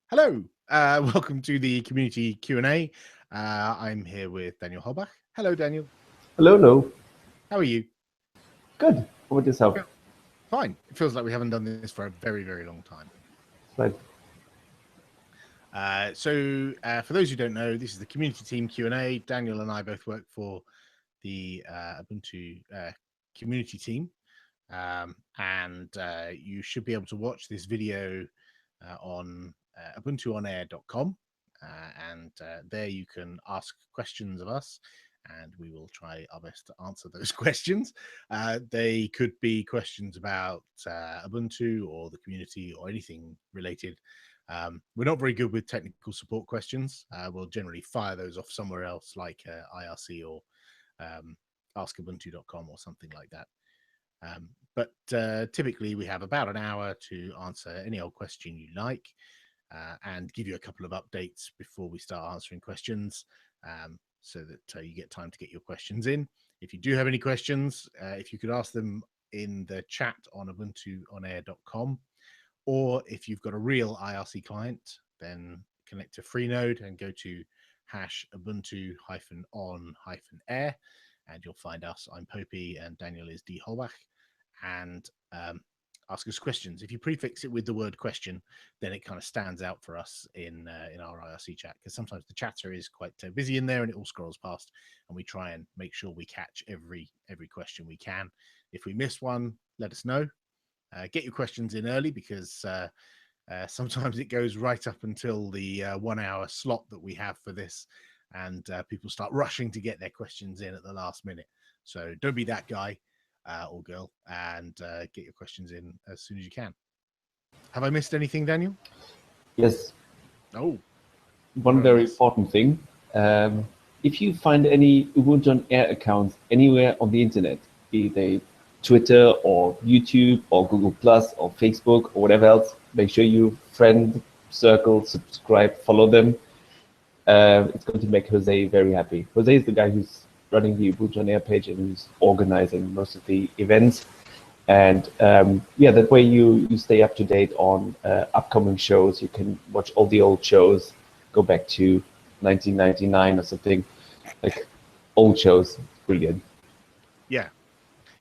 Hello, welcome to the community Q&A. I'm here with Daniel Holbach. Hello, Daniel. Hello, hello. How are you? Good. How about yourself? Fine. It feels like we haven't done this for a very, very long time. Right. For those who don't know, this is the community team Q&A. Daniel and I both work for the Ubuntu community team. You should be able to watch this video on ubuntuonair.com, there you can ask questions of us and we will try our best to answer those questions. They could be questions about Ubuntu or the community or anything related. We're not very good with technical support questions. We'll generally fire those off somewhere else, like IRC or askubuntu.com or something like that. Typically we have about an hour to answer any old question you like and give you a couple of updates before we start answering questions, so that you get time to get your questions in. If you do have any questions, if you could ask them in the chat on ubuntuonair.com, or if you've got a real IRC client, then connect to Freenode and go to #ubuntu-on-air and you'll find us. I'm Popey and Daniel is D. Holbach, and ask us questions. If you prefix it with the word question, then it kind of stands out for us in our IRC chat, because sometimes the chatter is quite busy in there and it all scrolls past, and we try and make sure we catch every question we can. If we miss one, let us know. Get your questions in early, because sometimes it goes right up until the 1 hour slot that we have for this, and people start rushing to get their questions in at the last minute. So don't be that guy or girl, and get your questions in as soon as you can. Have I missed anything, Daniel? Yes. Oh. One very important thing. If you find any Ubuntu on Air accounts anywhere on the internet, be they Twitter or YouTube or Google Plus or Facebook or whatever else, make sure you friend, circle, subscribe, follow them. It's going to make Jose very happy. Jose is the guy who's running the Ubuntu on Air page and who's organizing most of the events. And yeah, that way you stay up to date on upcoming shows. You can watch all the old shows, go back to 1999 or something, like old shows. Brilliant. Yeah.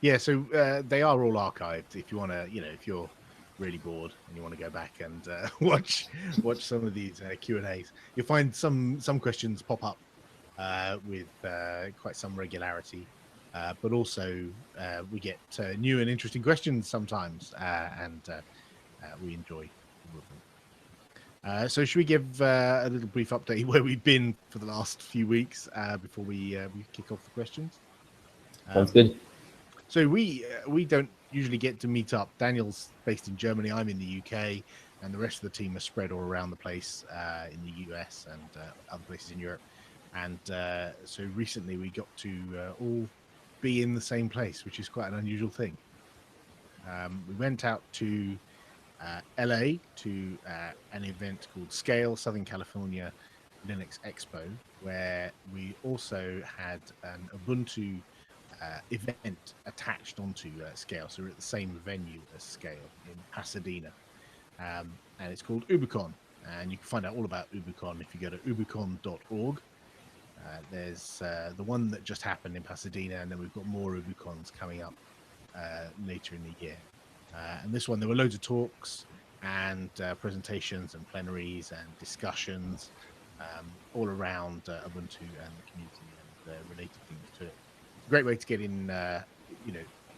Yeah, so they are all archived. If you want to, if you're really bored and you want to go back and watch some of these Q&As, you'll find some questions pop up with quite some regularity, but also we get new and interesting questions sometimes, and we enjoy all of them. So should we give a little brief update where we've been for the last few weeks before we kick off the questions? Sounds good. So we don't usually get to meet up. Daniel's based in Germany, I'm in the UK, and the rest of the team are spread all around the place in the US and other places in Europe. And so recently we got to all be in the same place, which is quite an unusual thing. We went out to LA to an event called Scale, Southern California Linux Expo, where we also had an Ubuntu event attached onto Scale. So we're at the same venue as Scale in Pasadena, and it's called UbuCon, and you can find out all about UbuCon if you go to ubucon.org. There's the one that just happened in Pasadena, and then we've got more UbuCons coming up later in the year. And this one, there were loads of talks and presentations and plenaries and discussions all around Ubuntu and the community and related things to it. Great way to get in,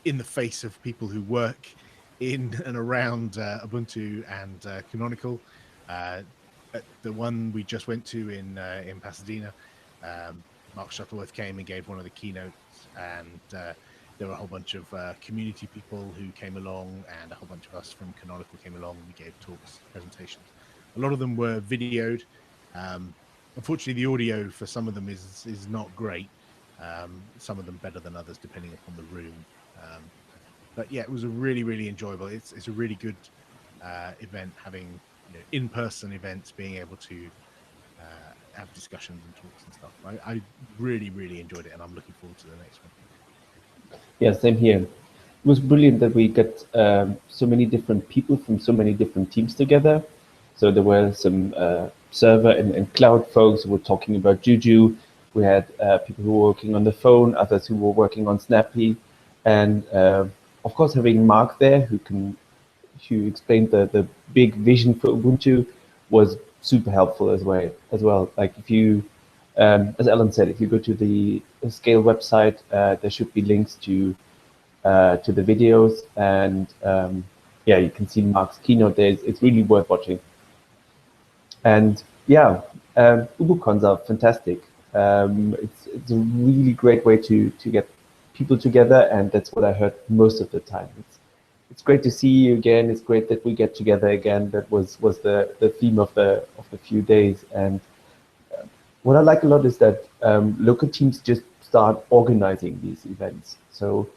in the face of people who work in and around Ubuntu and Canonical. The one we just went to in Pasadena, Mark Shuttleworth came and gave one of the keynotes, and there were a whole bunch of community people who came along, and a whole bunch of us from Canonical came along, and we gave talks, presentations. A lot of them were videoed. Unfortunately, the audio for some of them is not great. Some of them better than others, depending upon the room. But yeah, it was a really enjoyable. It's a really good event, having in-person events, being able to have discussions and talks and stuff. I really enjoyed it, and I'm looking forward to the next one. Yeah, same here. It was brilliant that we got so many different people from so many different teams together. So there were some server and cloud folks who were talking about Juju. We had people who were working on the phone, others who were working on Snappy, and of course having Mark there who explained the big vision for Ubuntu was super helpful as well. Like if you, as Alan said, if you go to the Scale website, there should be links to the videos, and yeah, you can see Mark's keynote there. It's really worth watching. And yeah, UbuCons are fantastic. It's a really great way to get people together, and that's what I heard most of the time. It's great to see you again. It's great that we get together again. That was the theme of the few days. And what I like a lot is that local teams just start organizing these events. So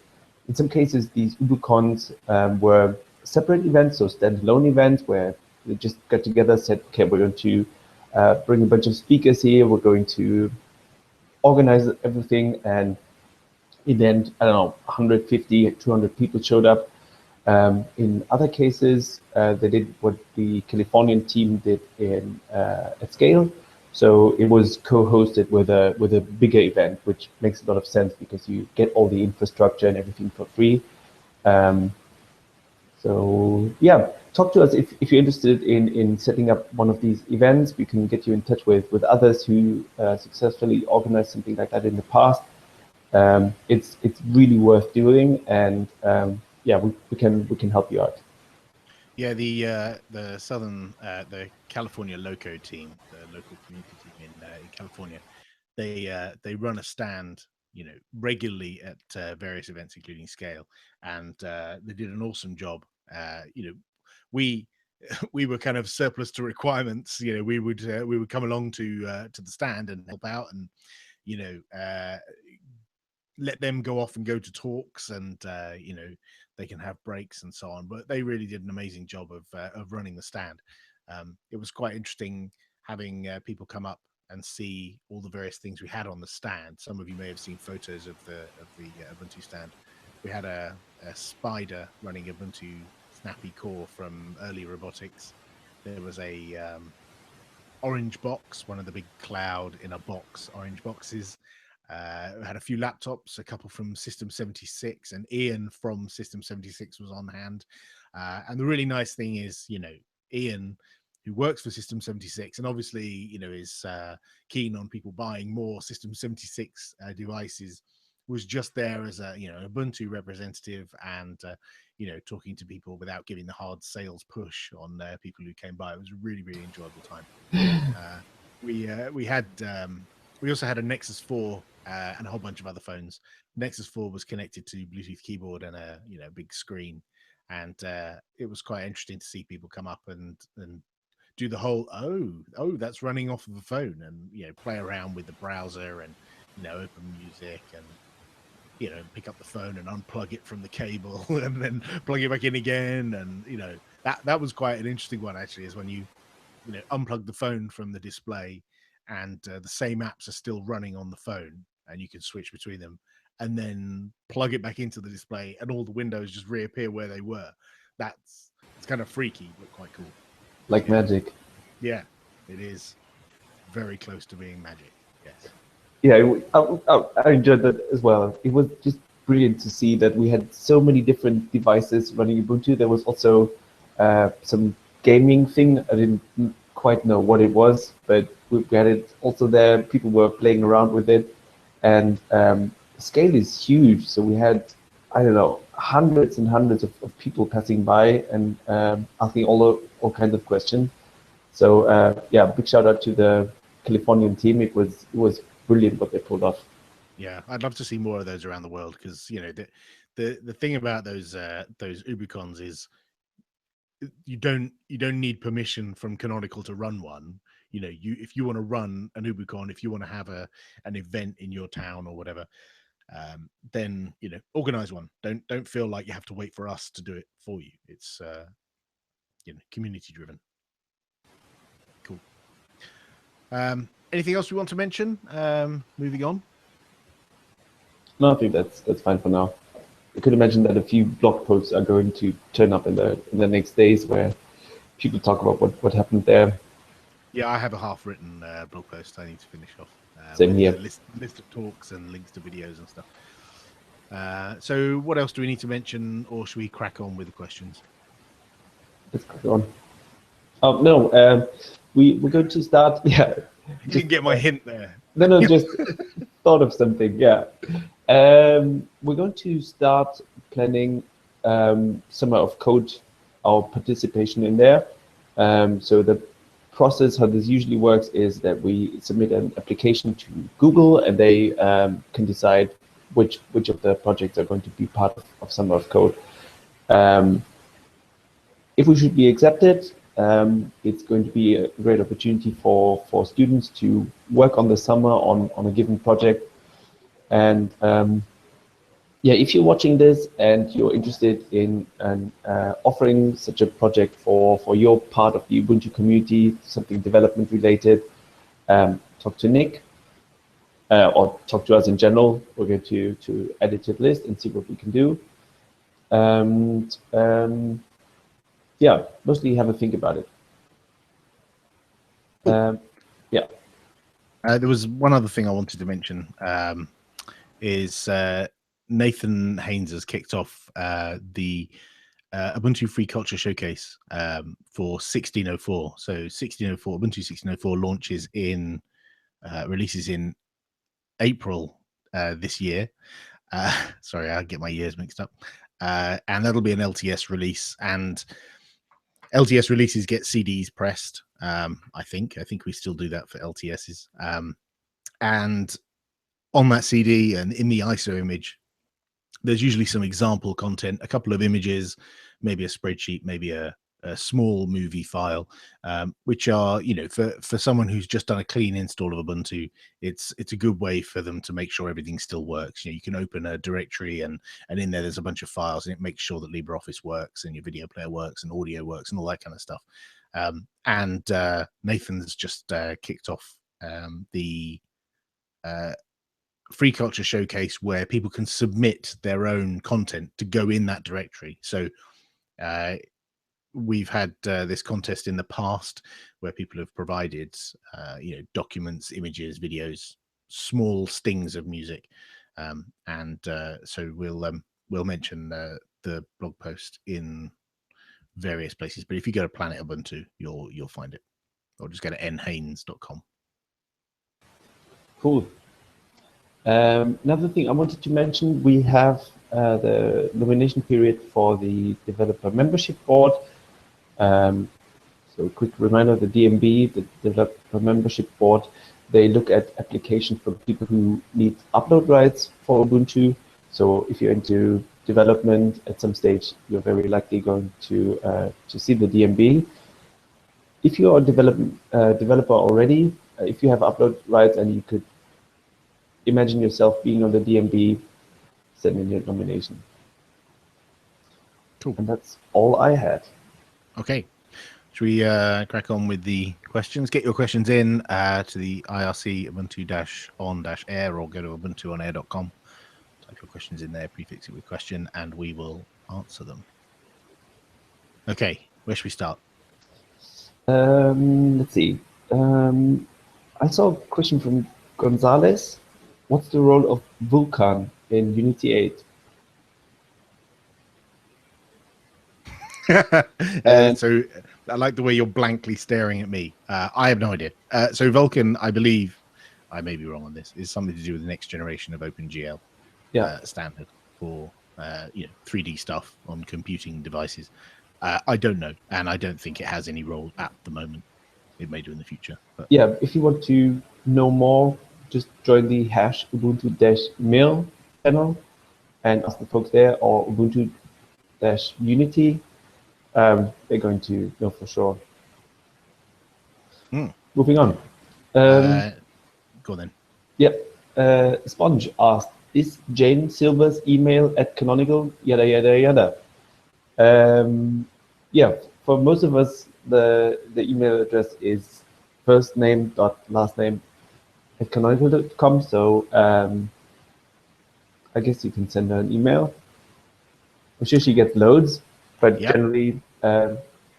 in some cases, these UbuCons were separate events, so standalone events where we just got together, said, okay, we're going to bring a bunch of speakers here. We're going to organize everything. And in the end, I don't know, 150, 200 people showed up. In other cases, they did what the Californian team did at Scale. So it was co-hosted with a bigger event, which makes a lot of sense because you get all the infrastructure and everything for free. So yeah, talk to us if you're interested in setting up one of these events. We can get you in touch with others who successfully organized something like that in the past. It's really worth doing, and yeah, we can help you out. Yeah, the the California Loco team, the local community team in California, they run a stand, regularly at various events, including Scale, and they did an awesome job. We we were kind of surplus to requirements. We would come along to the stand and help out, and let them go off and go to talks, and they can have breaks and so on. But they really did an amazing job of running the stand. It was quite interesting having people come up and see all the various things we had on the stand. Some of you may have seen photos of the Ubuntu stand. We had a spider running Ubuntu Snappy Core from early robotics. There was a orange box, one of the big cloud in a box orange boxes. Had a few laptops, a couple from System 76, and Ian from System 76 was on hand. And the really nice thing is, Ian, who works for System 76, and obviously, is keen on people buying more System 76 devices, was just there as a, Ubuntu representative, and talking to people without giving the hard sales push on people who came by. It was a really, really enjoyable time. We also had a Nexus 4 and a whole bunch of other phones. Nexus 4 was connected to Bluetooth keyboard and a big screen, and it was quite interesting to see people come up and do the whole that's running off of a phone, and play around with the browser, and open music, and pick up the phone and unplug it from the cable and then plug it back in again. And that was quite an interesting one, actually, is when you unplug the phone from the display, and the same apps are still running on the phone, and you can switch between them, and then plug it back into the display, and all the windows just reappear where they were. It's kind of freaky, but quite cool. Like magic. Yeah, it is very close to being magic. Yes. Yeah, I enjoyed that as well. It was just brilliant to see that we had so many different devices running Ubuntu. There was also some gaming thing. I didn't quite know what it was, but we had it also there. People were playing around with it, and scale is huge. So we had, I don't know, hundreds and hundreds of people passing by and asking all kinds of questions. So yeah, big shout out to the Californian team. It was brilliant what they pulled off. Yeah, I'd love to see more of those around the world, because the thing about those UbuCons is you don't need permission from Canonical to run one. If you want to run an UbuCon, if you want to have an event in your town or whatever, then organize one. Don't feel like you have to wait for us to do it for you. It's community driven. Cool. Anything else we want to mention? Moving on. No, I think that's fine for now. I could imagine that a few blog posts are going to turn up in the next days where people talk about what happened there. Yeah, I have a half-written blog post I need to finish off. Same with here. a list of talks and links to videos and stuff. So what else do we need to mention, or should we crack on with the questions? Let's crack on. Oh no, we're going to start. Yeah, You didn't get my hint there. no, just thought of something. Yeah, we're going to start planning Summer of Code, our participation in there. So the process, how this usually works, is that we submit an application to Google, and they can decide which of the projects are going to be part of Summer of Code. If we should be accepted, it's going to be a great opportunity for students to work on the summer on a given project. And yeah, if you're watching this and you're interested in offering such a project for your part of the Ubuntu community, something development related, talk to Nick or talk to us in general. We're going to edit the list and see what we can do. And yeah, mostly have a think about it. Yeah. There was one other thing I wanted to mention, is Nathan Haynes has kicked off the Ubuntu Free Culture Showcase for 16.04. So 16.04, Ubuntu 16.04 launches releases in April this year. Sorry, I get my years mixed up. And that'll be an LTS release, and LTS releases get CDs pressed. I think we still do that for LTSs. And on that CD and in the ISO image, there's usually some example content, a couple of images, maybe a spreadsheet, maybe a small movie file, which are, for someone who's just done a clean install of Ubuntu, it's a good way for them to make sure everything still works. You can open a directory and in there's a bunch of files, and it makes sure that LibreOffice works and your video player works and audio works and all that kind of stuff. And Nathan's just kicked off the Free Culture Showcase, where people can submit their own content to go in that directory. So we've had this contest in the past where people have provided documents, images, videos, small stings of music, and so we'll mention the blog post in various places. But if you go to Planet Ubuntu, you'll find it, or just go to nhaynes.com. Cool. Another thing I wanted to mention, we have the nomination period for the Developer Membership Board. So a quick reminder, the DMB, the Developer Membership Board, they look at applications from people who need upload rights for Ubuntu. So if you're into development at some stage, you're very likely going to see the DMB. If you are a developer already, if you have upload rights and you could imagine yourself being on the DMB, send in your nomination. Cool. And that's all I had. Okay. Should we crack on with the questions? Get your questions in to the IRC Ubuntu-on-air, or go to ubuntuonair.com. Type your questions in there, prefix it with question, and we will answer them. Okay, where should we start? Let's see. I saw a question from Gonzalez. What's the role of Vulkan in Unity 8? So I like the way you're blankly staring at me. I have no idea. So Vulkan, I believe, I may be wrong on this, is something to do with the next generation of OpenGL standard for 3D stuff on computing devices. I don't know, and I don't think it has any role at the moment. It may do in the future. But yeah, if you want to know more, just join the #Ubuntu-mail channel and ask the folks there, or Ubuntu-Unity. They're going to know for sure. Moving on. Go on then. Yeah. Sponge asked, is Jane Silver's email at Canonical? Yada, yada, yada. Yeah, for most of us, the email address is first name dot last name at canonical.com. So I guess you can send her an email. I'm sure she gets loads, but generally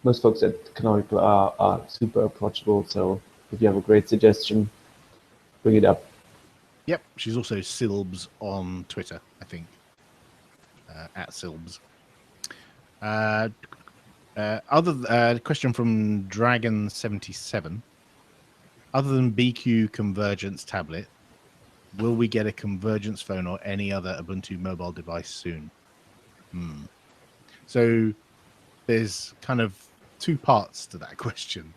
most folks at Canonical are super approachable. So if you have a great suggestion, bring it up. Yep, she's also Silbs on Twitter, I think, at Silbs. Question from Dragon77. Other than BQ Convergence tablet, will we get a Convergence phone or any other Ubuntu mobile device soon? So there's kind of two parts to that question.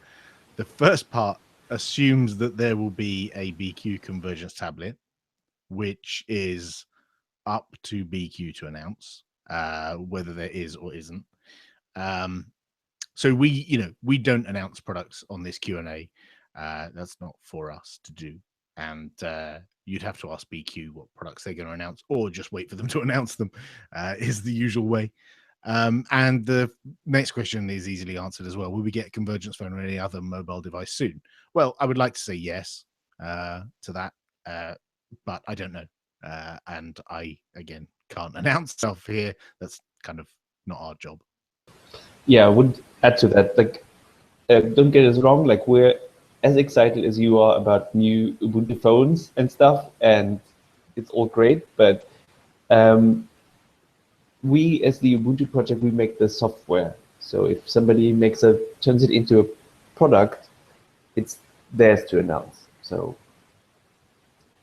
The first part assumes that there will be a BQ Convergence tablet, which is up to BQ to announce whether there is or isn't. So we don't announce products on this Q&A. That's not for us to do. And you'd have to ask BQ what products they're going to announce, or just wait for them to announce them, is the usual way. And the next question is easily answered as well. Will we get a Convergence phone or any other mobile device soon? Well, I would like to say yes to that, but I don't know. And I, again, can't announce stuff here. That's kind of not our job. Yeah, I would add to that. Like, don't get us wrong. Like, we're as excited as you are about new Ubuntu phones and stuff, and it's all great. But we, as the Ubuntu project, we make the software. So if somebody turns it into a product, it's theirs to announce. So,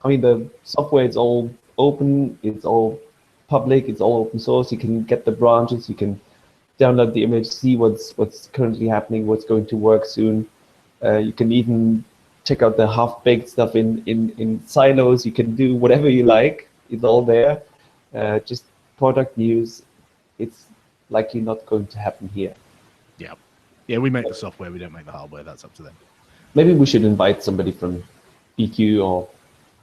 I mean, the software is all open, it's all public, it's all open source. You can get the branches, you can download the image, see what's currently happening, what's going to work soon. You can even check out the half-baked stuff in silos. You can do whatever you like. It's all there. Just product news. It's likely not going to happen here. Yeah, we make the software, we don't make the hardware. That's up to them. Maybe we should invite somebody from BQ or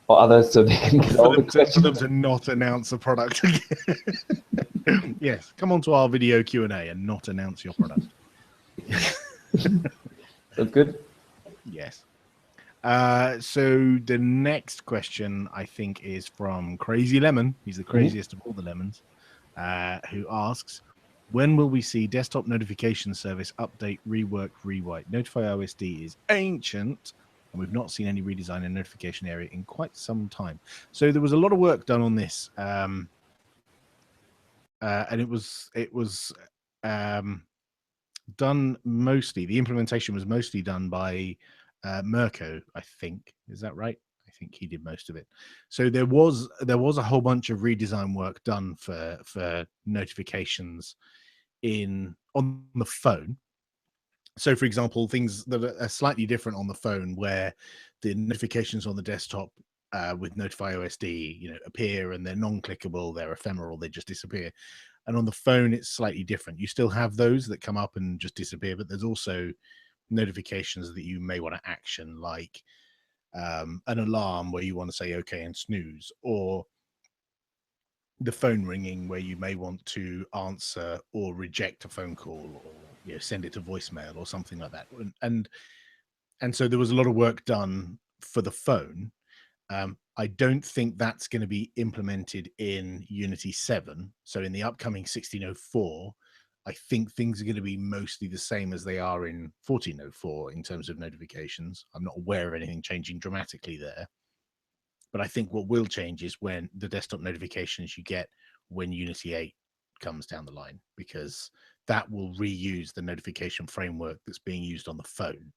others so they can get all the questions. For them to not announce a product. Yes, come on to our video Q&A and not announce your product. That's good. Yes. So the next question, I think, is from Crazy Lemon. He's the craziest of all the lemons, who asks, when will we see desktop notification service update, rework, rewrite? Notify OSD is ancient, and we've not seen any redesign in notification area in quite some time. So there was a lot of work done on this, and it was done mostly. The implementation was mostly done by Mirko, I think. Is that right? I think he did most of it. So there was a whole bunch of redesign work done for notifications on the phone. So, for example, things that are slightly different on the phone, where the notifications on the desktop with Notify OSD, appear and they're non-clickable, they're ephemeral, they just disappear. And on the phone, it's slightly different. You still have those that come up and just disappear, but there's also notifications that you may want to action, like an alarm where you want to say okay and snooze, or the phone ringing where you may want to answer or reject a phone call, or send it to voicemail or something like that. And so there was a lot of work done for the phone. I don't think that's going to be implemented in Unity 7. So in the upcoming 16.04, I think things are going to be mostly the same as they are in 14.04 in terms of notifications. I'm not aware of anything changing dramatically there. But I think what will change is when the desktop notifications you get when Unity 8 comes down the line, because that will reuse the notification framework that's being used on the phone.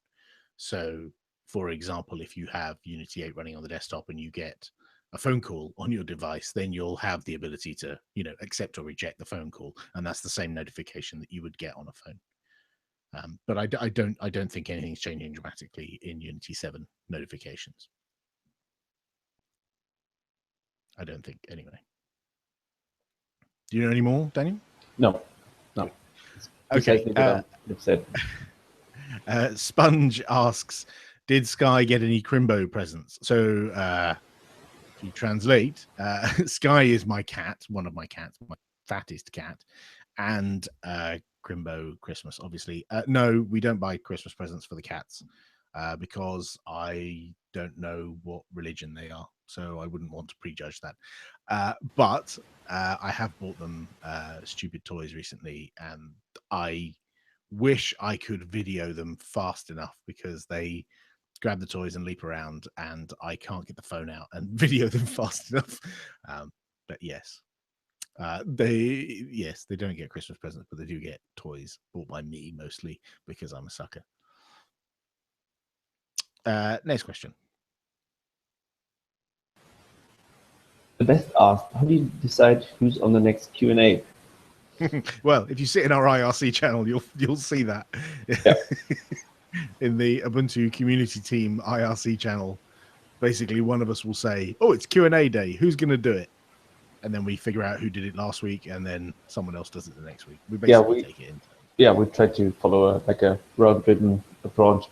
So, for example, if you have Unity 8 running on the desktop and you get a phone call on your device, then you'll have the ability to, accept or reject the phone call, and that's the same notification that you would get on a phone. But I don't think anything's changing dramatically in Unity 7 notifications. I don't think, anyway. Do you know any more, Daniel? No. Okay. Sponge asks, did Sky get any Crimbo presents? So if you translate, Sky is my cat, one of my cats, my fattest cat, and Crimbo Christmas, obviously. No, we don't buy Christmas presents for the cats because I don't know what religion they are, so I wouldn't want to prejudge that. But I have bought them stupid toys recently, and I wish I could video them fast enough, because they grab the toys and leap around, and I can't get the phone out and video them fast enough. But yes, they don't get Christmas presents, but they do get toys bought by me, mostly because I'm a sucker. Next question. The best asked, how do you decide who's on the next Q&A? Well, if you sit in our IRC channel, you'll see that. Yeah. In the Ubuntu community team IRC channel, basically one of us will say, "Oh, it's Q&A day. Who's going to do it?" And then we figure out who did it last week, and then someone else does it the next week. We basically take it in. Yeah, we try to follow a round-driven approach.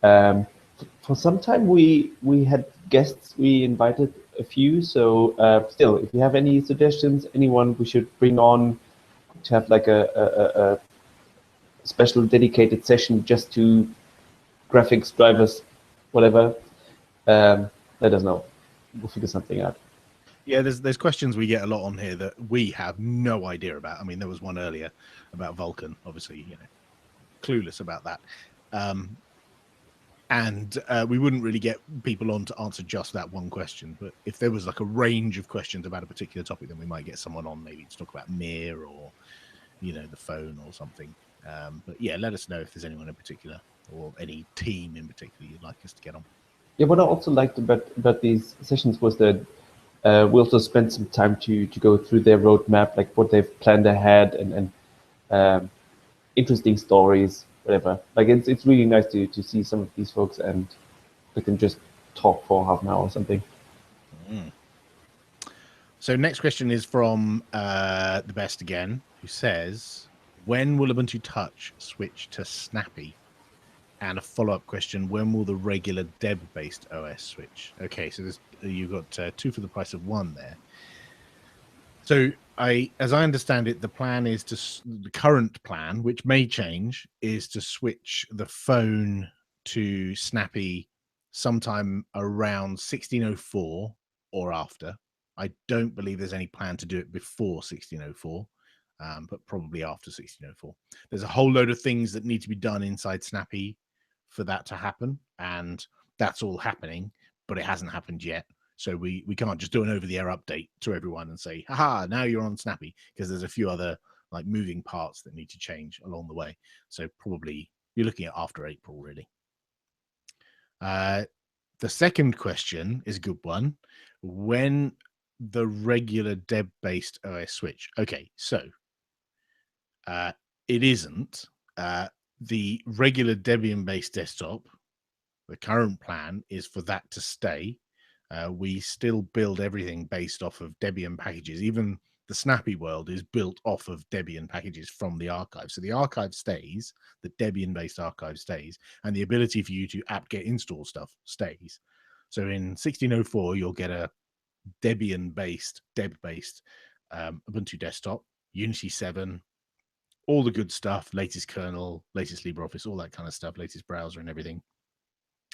For some time, we had guests. We invited a few. So still, if you have any suggestions, anyone we should bring on to have like a special dedicated session just to graphics, drivers, whatever, let us know. We'll figure something out. Yeah, there's questions we get a lot on here that we have no idea about. I mean, there was one earlier about Vulkan, obviously, clueless about that. And we wouldn't really get people on to answer just that one question. But if there was like a range of questions about a particular topic, then we might get someone on maybe to talk about Mir or, the phone or something. But yeah, let us know if there's anyone in particular or any team in particular you'd like us to get on. Yeah, what I also liked about these sessions was that we also spent some time to go through their roadmap, like what they've planned ahead, and interesting stories, whatever. Like it's really nice to see some of these folks and we can just talk for half an hour or something. So next question is from the best again, who says, when will Ubuntu Touch switch to Snappy? And a follow-up question, when will the regular Deb-based OS switch? Okay, so you've got 2 for the price of 1 there. So as I understand it, the plan is the current plan, which may change, is to switch the phone to Snappy sometime around 1604 or after. I don't believe there's any plan to do it before 1604, but probably after 1604. There's a whole load of things that need to be done inside Snappy for that to happen, and that's all happening, but it hasn't happened yet. So we can't just do an over-the-air update to everyone and say, haha, now you're on Snappy, because there's a few other like moving parts that need to change along the way. So probably you're looking at after April, really. The second question is a good one. When the regular Deb-based OS switch? Okay, so it isn't. The regular Debian-based desktop, the current plan is for that to stay. We still build everything based off of Debian packages. Even the Snappy world is built off of Debian packages from the archive. So the archive stays, the Debian-based archive stays, and the ability for you to apt-get install stuff stays. So in 1604, you'll get a Debian-based, Deb-based Ubuntu desktop, Unity 7, all the good stuff, latest kernel, latest LibreOffice, all that kind of stuff, latest browser and everything,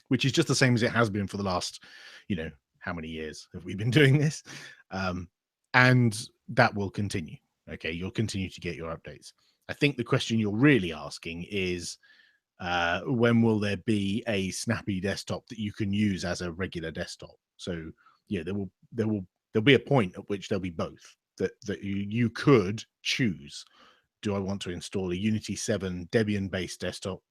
which is just the same as it has been for the last, how many years have we been doing this? And that will continue. Okay, you'll continue to get your updates. I think the question you're really asking is, when will there be a Snappy desktop that you can use as a regular desktop? So yeah, there'll be a point at which there'll be both, that you could choose. Do I want to install a Unity 7 Debian-based desktop,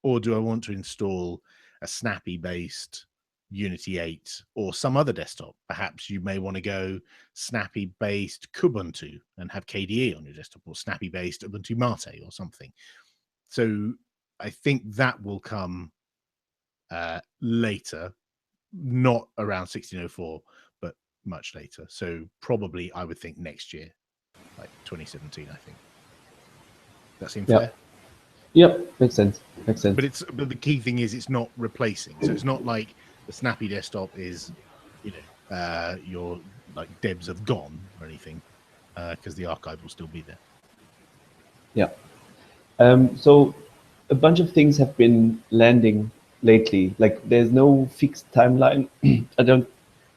or do I want to install a Snappy-based Unity 8 or some other desktop? Perhaps you may want to go Snappy-based Kubuntu and have KDE on your desktop, or Snappy-based Ubuntu Mate or something. So I think that will come later, not around 1604, but much later. So probably I would think next year, like 2017, I think. That seems fair? Yep, makes sense. Makes sense. But the key thing is it's not replacing. So it's not like the Snappy desktop is, your like Debs have gone or anything, because the archive will still be there. Yeah. So a bunch of things have been landing lately. Like there's no fixed timeline. I don't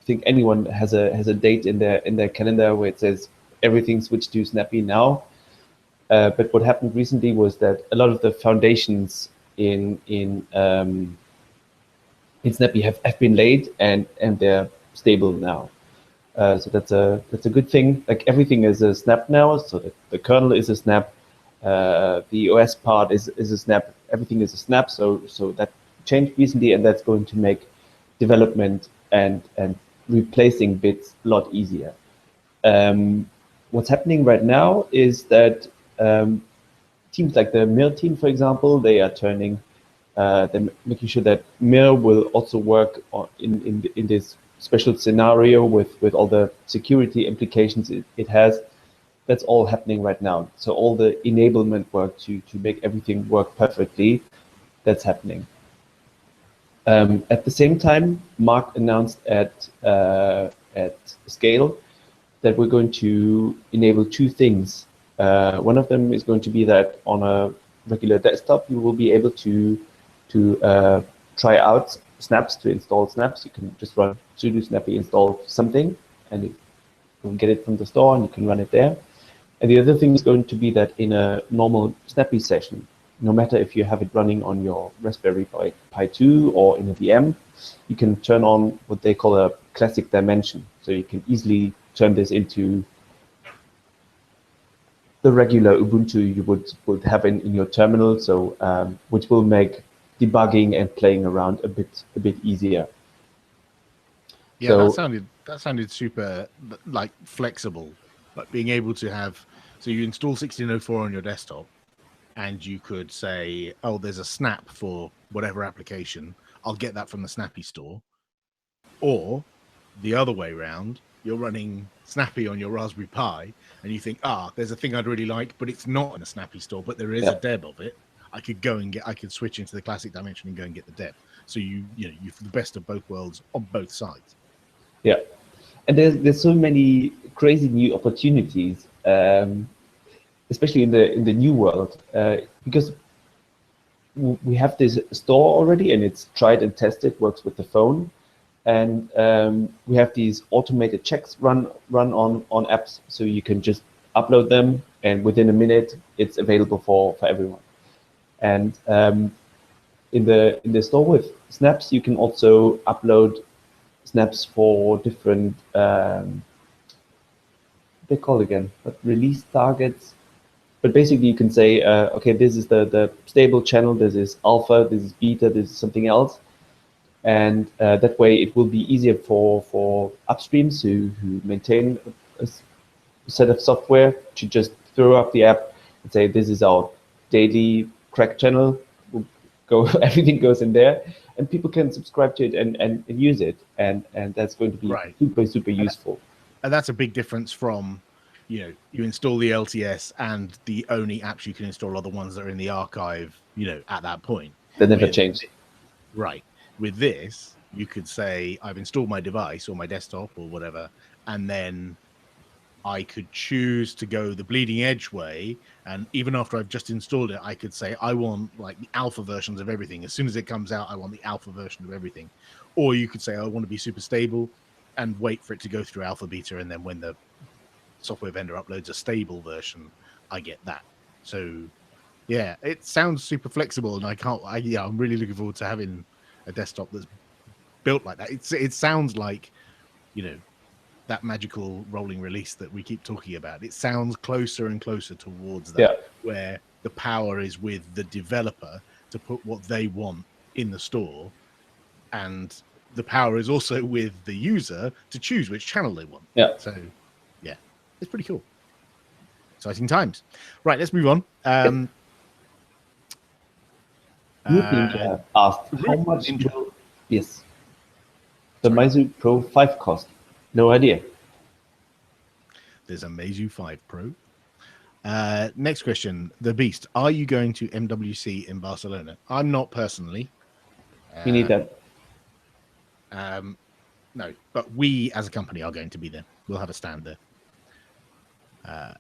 think anyone has a date in their calendar where it says everything switched to Snappy now. But what happened recently was that a lot of the foundations in Snappy have been laid, and they're stable now. So that's a good thing. Like everything is a snap now. So the kernel is a snap. The OS part is a snap. Everything is a snap. So that changed recently, and that's going to make development and replacing bits a lot easier. What's happening right now is that teams like the Mir team, for example, they are turning, they're making sure that Mir will also work in this special scenario with all the security implications it has. That's all happening right now. So all the enablement work to make everything work perfectly, that's happening. At the same time, Mark announced at Scale that we're going to enable two things. One of them is going to be that on a regular desktop, you will be able to try out snaps, to install snaps. You can just run sudo snappy install something, and you can get it from the store, and you can run it there. And the other thing is going to be that in a normal Snappy session, no matter if you have it running on your Raspberry Pi 2 or in a VM, you can turn on what they call a classic dimension. So you can easily turn this into the regular Ubuntu you would have in your terminal, so which will make debugging and playing around a bit easier. Yeah, so, that sounded super like flexible, like being able to have. So you install 1604 on your desktop, and you could say, "Oh, there's a snap for whatever application. I'll get that from the Snappy store." Or the other way around, you're running Snappy on your Raspberry Pi, and you think, there's a thing I'd really like, but it's not in a Snappy store, but there is a deb of it. I could switch into the classic dimension and go and get the deb. So you've the best of both worlds on both sides. Yeah, and there's so many crazy new opportunities, especially in the new world, because we have this store already, and it's tried and tested, works with the phone. And we have these automated checks run on apps, so you can just upload them, and within a minute, it's available for everyone. And in the store with snaps, you can also upload snaps for different they call again, but release targets. But basically, you can say, okay, this is the stable channel, this is alpha, this is beta, this is something else. And that way it will be easier for upstreams who maintain a set of software to just throw up the app and say, this is our daily crack channel. We'll go, everything goes in there, and people can subscribe to it and use it. And that's going to be super useful. And that's a big difference from, you install the LTS, and the only apps you can install are the ones that are in the archive, at that point. They never changed. Right. With this, you could say, I've installed my device or my desktop or whatever, and then I could choose to go the bleeding edge way. And even after I've just installed it, I could say, I want like the alpha versions of everything. As soon as it comes out, I want the alpha version of everything. Or you could say, I want to be super stable and wait for it to go through alpha, beta, and then when the software vendor uploads a stable version, I get that. So yeah, it sounds super flexible, and I'm really looking forward to having a desktop that's built like that. It sounds like, that magical rolling release that we keep talking about. It sounds closer and closer towards that, where the power is with the developer to put what they want in the store, and the power is also with the user to choose which channel they want. Yeah. So yeah, it's pretty cool. Exciting times. Right, let's move on. Ninja asked, how much will the Meizu Pro 5 cost? No idea. There's a Meizu 5 Pro. Next question. The Beast. Are you going to MWC in Barcelona? I'm not personally. We need that. No, but we as a company are going to be there. We'll have a stand there.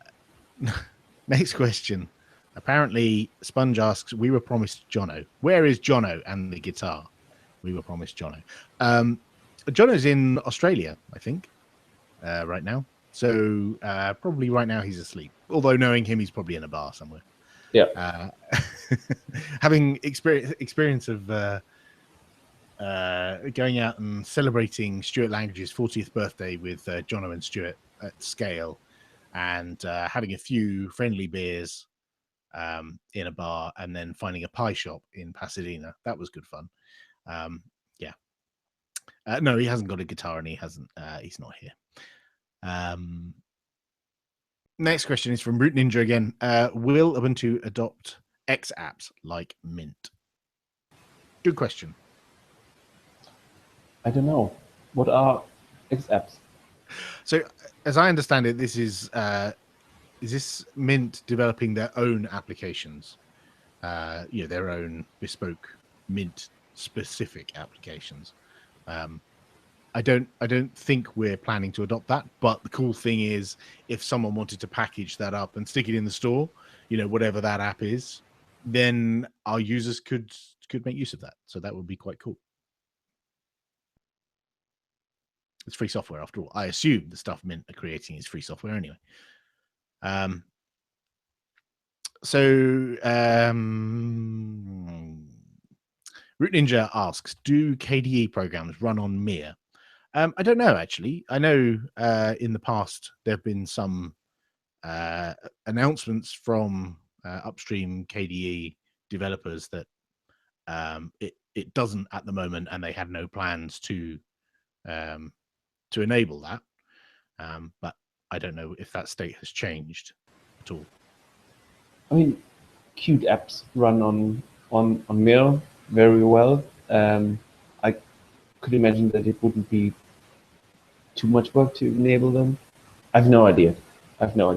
Next question. Apparently, Sponge asks, we were promised Jono. Where is Jono and the guitar? We were promised Jono. Jono's in Australia, I think, right now. So probably right now he's asleep. Although knowing him, he's probably in a bar somewhere. Yeah. Having experience of going out and celebrating Stuart Langridge's 40th birthday with Jono and Stuart at Scale, and having a few friendly beers in a bar, and then finding a pie shop in Pasadena. That was good fun. Yeah. No, he hasn't got a guitar, and he's not here. Next question is from Root Ninja again. Will Ubuntu adopt X apps like Mint? Good question. I don't know. What are X apps? So, as I understand it, this is this Mint developing their own applications? Their own bespoke Mint specific applications. I don't think we're planning to adopt that. But the cool thing is, if someone wanted to package that up and stick it in the store, whatever that app is, then our users could make use of that. So that would be quite cool. It's free software after all. I assume the stuff Mint are creating is free software anyway. Root Ninja asks, do KDE programs run on Mir? I don't know, actually. I know in the past there have been some announcements from upstream KDE developers that it doesn't at the moment, and they had no plans to enable that. But I don't know if that state has changed at all. I mean, Qt apps run on Mir very well. I could imagine that it wouldn't be too much work to enable them. I have no idea. I don't know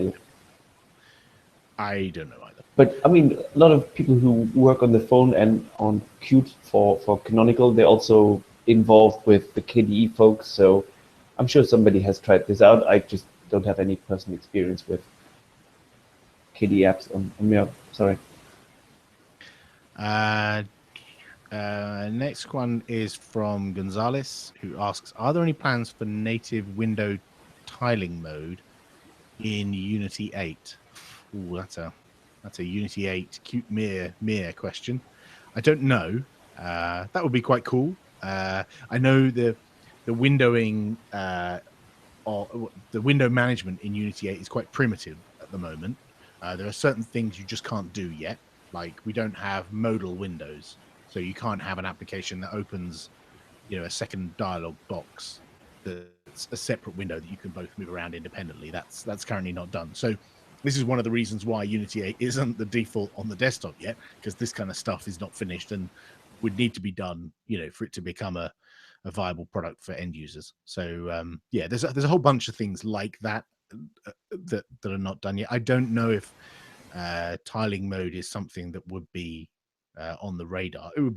either. But I mean, a lot of people who work on the phone and on Qt for Canonical, they're also involved with the KDE folks. So I'm sure somebody has tried this out. I just don't have any personal experience with KDE apps on Mir. Sorry. Next one is from Gonzalez, who asks, are there any plans for native window tiling mode in Unity 8? Ooh, that's a Unity 8 cute Mir question. I don't know. That would be quite cool. I know the windowing or the window management in Unity 8 is quite primitive at the moment. There are certain things you just can't do yet. Like we don't have modal windows, so you can't have an application that opens, a second dialog box that's a separate window that you can both move around independently. That's currently not done. So this is one of the reasons why Unity 8 isn't the default on the desktop yet, because this kind of stuff is not finished and would need to be done, for it to become a viable product for end users. So there's a whole bunch of things like that that are not done yet. I don't know if tiling mode is something that would be on the radar. It would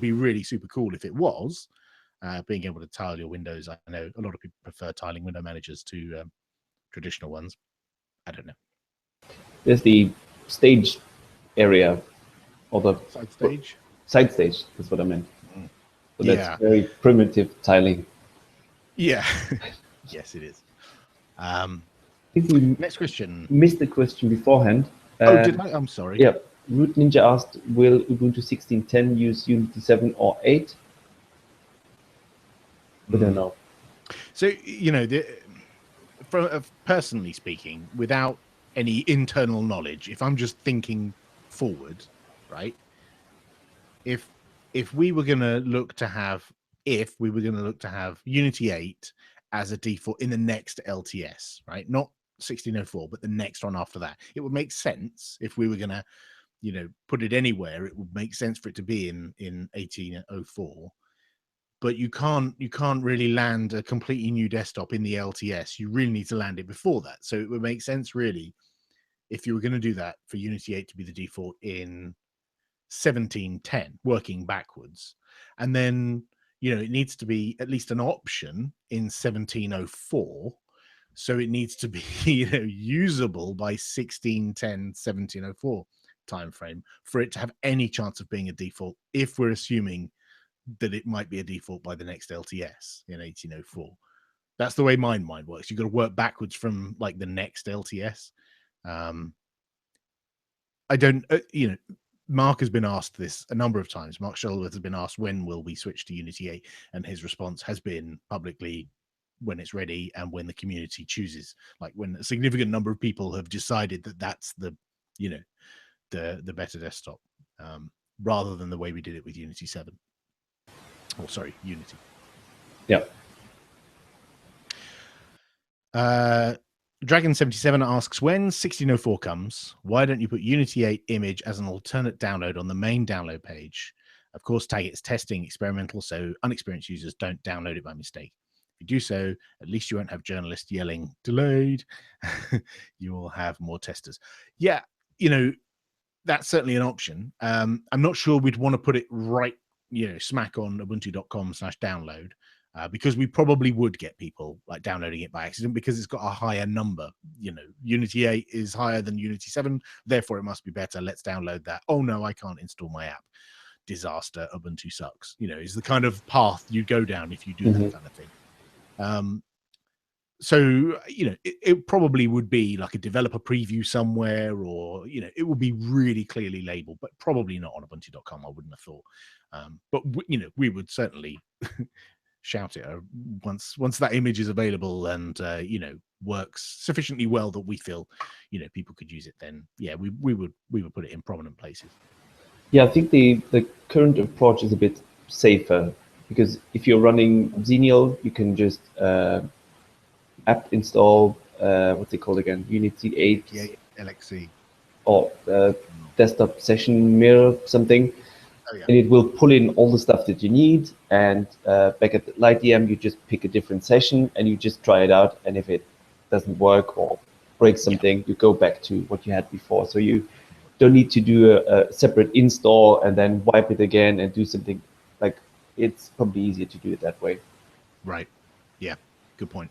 be really super cool if it was. Being able to tile your windows. I know a lot of people prefer tiling window managers to traditional ones. I don't know. There's the stage area, or the Side stage. Side stage. That's what I meant. So that's Yeah. very primitive tiling. Yeah. Yes, it is. If we Next question. missed the question beforehand. Did I? I'm sorry. Yeah. Root Ninja asked, will Ubuntu 16.10 use Unity 7 or 8? I don't know. So, from personally speaking, without any internal knowledge, if I'm just thinking forward, right? If we were going to look to have Unity 8 as a default in the next LTS, right? Not 1604, but the next one after that, it would make sense if we were going to, put it anywhere. It would make sense for it to be in 1804. But you can't really land a completely new desktop in the LTS. You really need to land it before that. So it would make sense, really, if you were going to do that, for Unity 8 to be the default in 1710, working backwards. And then, it needs to be at least an option in 1704. So it needs to be, usable by 1610, 1704 timeframe for it to have any chance of being a default, if we're assuming that it might be a default by the next LTS in 1804. That's the way my mind works. You've got to work backwards from like the next LTS. I don't, Mark has been asked this a number of times. Mark Shuttleworth has been asked, when will we switch to Unity 8? And his response has been publicly, when it's ready and when the community chooses, like when a significant number of people have decided that that's the better desktop, rather than the way we did it with Unity 7. Oh, sorry, Unity. Yeah. Dragon77 asks, when 1604 comes, why don't you put Unity 8 image as an alternate download on the main download page? Of course, tag it as testing experimental so unexperienced users don't download it by mistake. If you do so, at least you won't have journalists yelling, delayed. You will have more testers. Yeah, that's certainly an option. I'm not sure we'd want to put it right, smack on ubuntu.com/download. Because we probably would get people like downloading it by accident because it's got a higher number. Unity 8 is higher than Unity 7, therefore it must be better. Let's download that. Oh no, I can't install my app. Disaster. Ubuntu sucks. Is the kind of path you go down if you do that kind of thing. So it probably would be like a developer preview somewhere, or it would be really clearly labeled, but probably not on ubuntu.com. I wouldn't have thought. But we would certainly shout it once that image is available and works sufficiently well that we feel people could use it. Then yeah, we would put it in prominent places. Yeah, I think the current approach is a bit safer, because if you're running Xenial, you can just apt install what's it called again, Unity 8 LXC or desktop session mirror something. Oh, yeah. And it will pull in all the stuff that you need. And back at LightDM, you just pick a different session and you just try it out. And if it doesn't work or breaks something, you go back to what you had before. So you don't need to do a separate install and then wipe it again and do something. Like, it's probably easier to do it that way. Right. Yeah. Good point.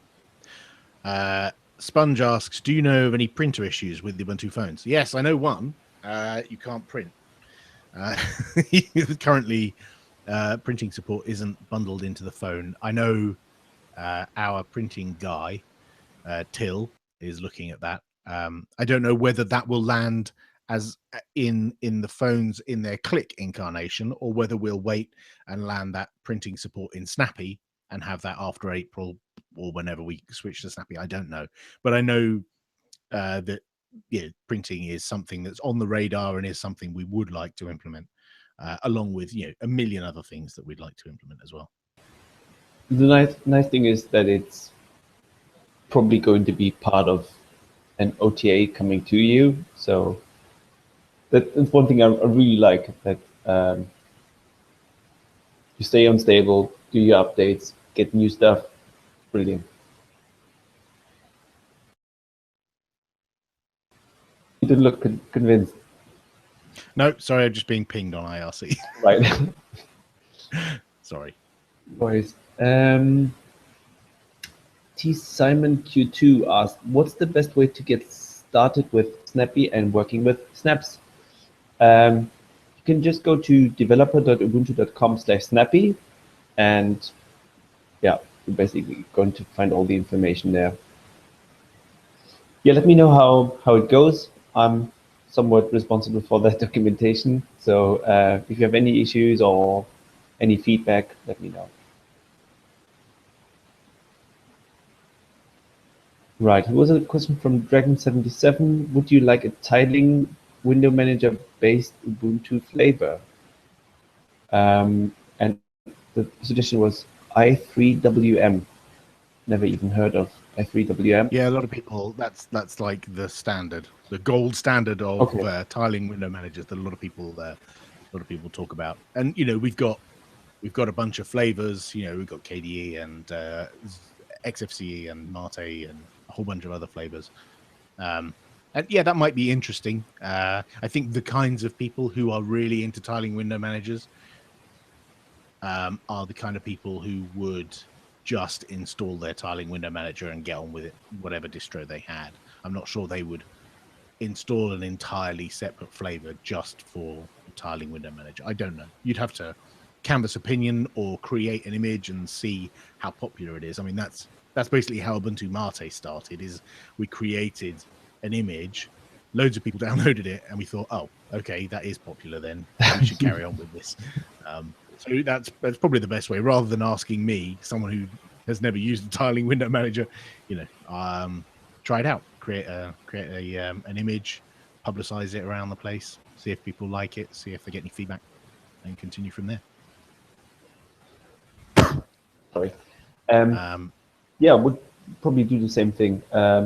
Sponge asks, do you know of any printer issues with the Ubuntu phones? Yes, I know one. You can't print. Currently, printing support isn't bundled into the phone. I know our printing guy, Till, is looking at that. I don't know whether that will land as in the phones in their Click incarnation, or whether we'll wait and land that printing support in Snappy and have that after April or whenever we switch to Snappy. I don't know, but I know that printing is something that's on the radar and is something we would like to implement, along with a million other things that we'd like to implement as well. The nice thing is that it's probably going to be part of an OTA coming to you. So that's one thing I really like, that you stay unstable, do your updates, get new stuff. Brilliant. You didn't look convinced. No, sorry, I'm just being pinged on IRC. Right. Sorry. Boys. T Simon Q2 asked, what's the best way to get started with Snappy and working with snaps? You can just go to developer.ubuntu.com/snappy, and yeah, you're basically going to find all the information there. Yeah, let me know how it goes. I'm somewhat responsible for that documentation. So if you have any issues or any feedback, let me know. Right, here was a question from Dragon77. Would you like a tiling window manager based Ubuntu flavor? And the suggestion was i3WM. Never even heard of i3WM. Yeah, a lot of people, that's like the standard, the gold standard of tiling window managers that a lot of people talk about. And we've got a bunch of flavors. We've got KDE and XFCE and Mate and a whole bunch of other flavors. And yeah, that might be interesting. I think the kinds of people who are really into tiling window managers are the kind of people who would just install their tiling window manager and get on with it, whatever distro they had. I'm not sure they would install an entirely separate flavor just for tiling window manager. I don't know. You'd have to canvas opinion or create an image and see how popular it is. I mean, that's that's basically how Ubuntu Mate started. Is we created an image, loads of people downloaded it, and we thought, oh, okay, that is popular. Then we should carry on with this. So that's probably the best way, rather than asking me, someone who has never used the tiling window manager, try it out, create an image, publicize it around the place, see if people like it, see if they get any feedback, and continue from there. Sorry. Yeah, would probably do the same thing.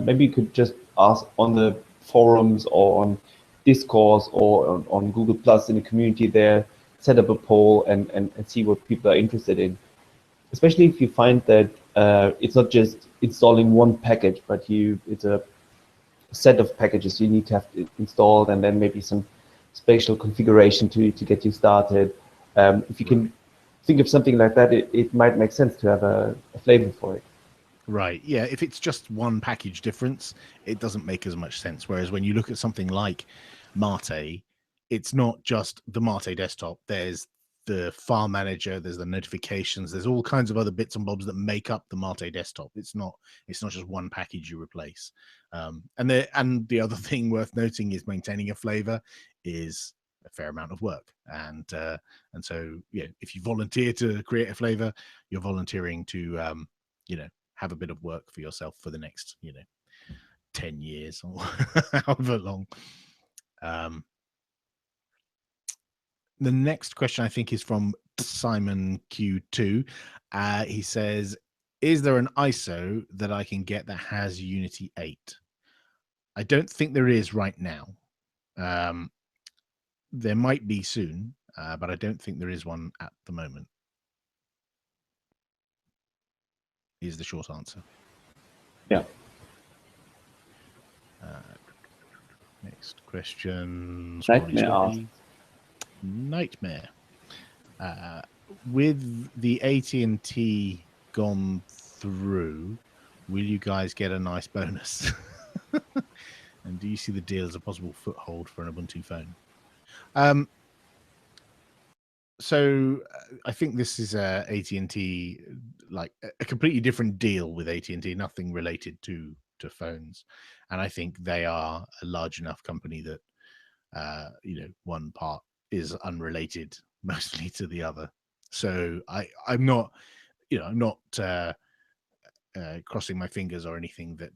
Maybe you could just ask on the forums or on Discourse or on Google Plus in the community there, set up a poll and see what people are interested in. Especially if you find that it's not just installing one package, but it's a set of packages you need to have installed, and then maybe some spatial configuration to get you started. If you can think of something like that, it might make sense to have a flavor for it. Right. Yeah. If it's just one package difference, it doesn't make as much sense. Whereas when you look at something like Mate, it's not just the Mate desktop. There's the file manager, there's the notifications, there's all kinds of other bits and bobs that make up the Mate desktop. It's not just one package you replace. And the other thing worth noting is maintaining a flavor is a fair amount of work. And so if you volunteer to create a flavor, you're volunteering to have a bit of work for yourself for the next 10 years or however long. The next question, I think, is from Simon Q2. He says, is there an ISO that I can get that has Unity 8? I don't think there is right now. There might be soon, but I don't think there is one at the moment. Is the short answer. Yeah. Next question. Nightmare. With the AT&T gone through, will you guys get a nice bonus? And do you see the deal as a possible foothold for an Ubuntu phone? So I think this is AT&T, like a completely different deal with AT&T, nothing related to phones. And I think they are a large enough company that one part is unrelated mostly to the other. So I'm not crossing my fingers or anything that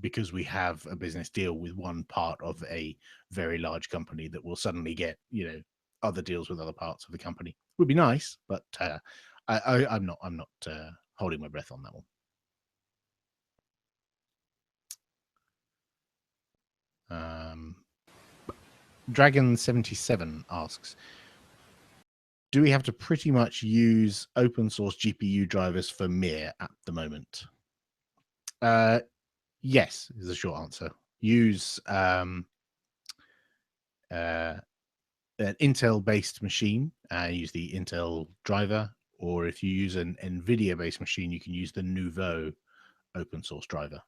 because we have a business deal with one part of a very large company that will suddenly get other deals with other parts of the company. Would be nice, but I'm not holding my breath on that one. Dragon77 asks, do we have to pretty much use open source GPU drivers for Mir at the moment? Yes, is the short answer. Use an Intel-based machine, use the Intel driver, or if you use an NVIDIA-based machine, you can use the Nouveau open source driver.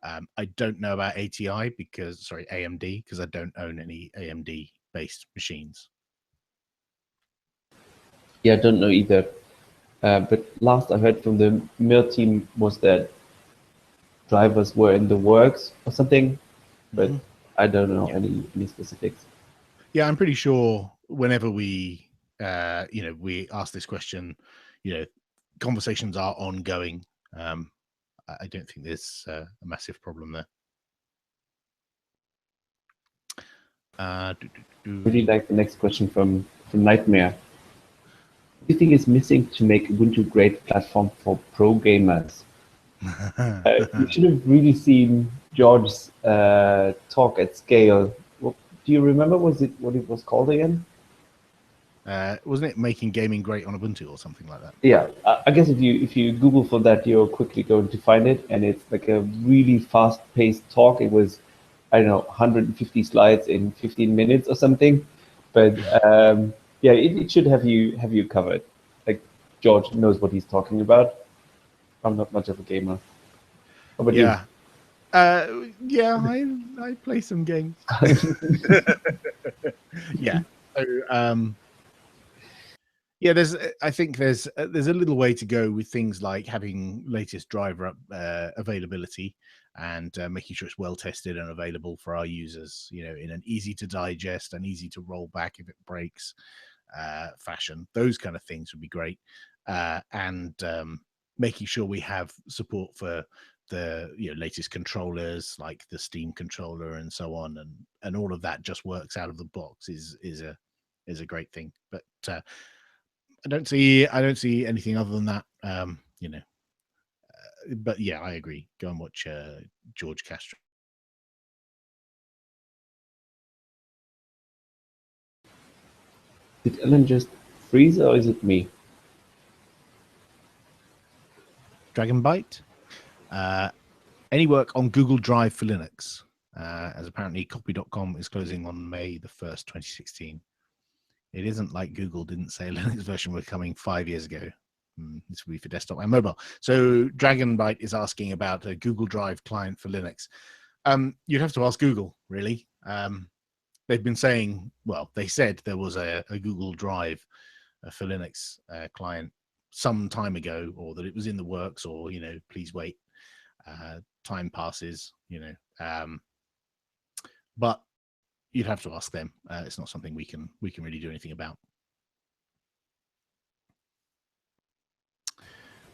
I don't know about AMD because I don't own any AMD-based machines. Yeah, I don't know either. But last I heard from the Mir team was that drivers were in the works or something, but I don't know any specifics. Yeah, I'm pretty sure whenever we ask this question, conversations are ongoing. I don't think there's a massive problem there. Really like the next question from Nightmare. What do you think is missing to make Ubuntu a great platform for pro gamers? You should have really seen George's talk at Scale. Do you remember what it was called again? Wasn't it making gaming great on Ubuntu or something like that? Yeah, I guess if you Google for that, you're quickly going to find it, and it's like a really fast-paced talk. It was, I don't know, 150 slides in 15 minutes or something. But yeah, it should have you covered. Like George knows what he's talking about. I'm not much of a gamer. How about you? I play some games. Yeah. So Yeah, I think there's a little way to go with things like having latest driver availability and making sure it's well tested and available for our users. You know, in an easy to digest and easy to roll back if it breaks fashion. Those kind of things would be great, and making sure we have support for the latest controllers like the Steam controller and so on, and all of that just works out of the box is a great thing. But I don't see anything other than that. But yeah, I agree. Go and watch George Castro. Did Ellen just freeze, or is it me? Dragon Bite. Any work on Google Drive for Linux? As apparently copy.com is closing on May the 1st, 2016. It isn't like Google didn't say a Linux version were coming 5 years ago. This will be for desktop and mobile. So Dragonbyte is asking about a Google Drive client for Linux. You'd have to ask Google, really. They've been saying, well, they said there was a Google Drive for Linux client some time ago, or that it was in the works, or, please wait. Time passes, but you'd have to ask them. It's not something we can really do anything about.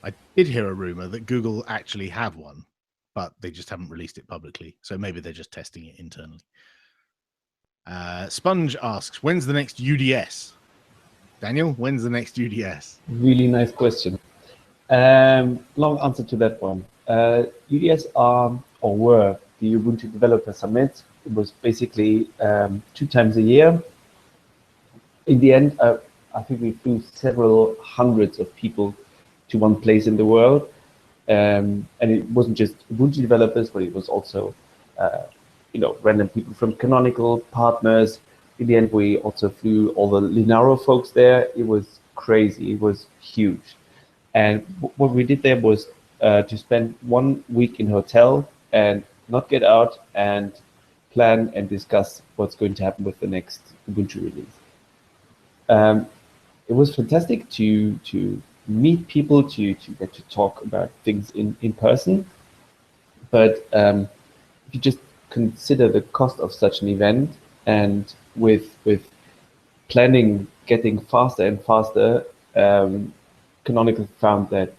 I did hear a rumor that Google actually have one, but they just haven't released it publicly. So maybe they're just testing it internally. Sponge asks, when's the next UDS? Daniel, when's the next UDS? Really nice question. Long answer to that one. UDS are or were the Ubuntu Developer Summit. It was basically 2 times a year. In the end, I think we flew several hundreds of people to one place in the world. And it wasn't just Ubuntu developers, but it was also, random people from Canonical partners. In the end, we also flew all the Linaro folks there. It was crazy. It was huge. And what we did there was to spend 1 week in hotel and not get out and plan and discuss what's going to happen with the next Ubuntu release. It was fantastic to meet people, to get to talk about things in person. But if you just consider the cost of such an event, and with planning getting faster and faster, Canonical found that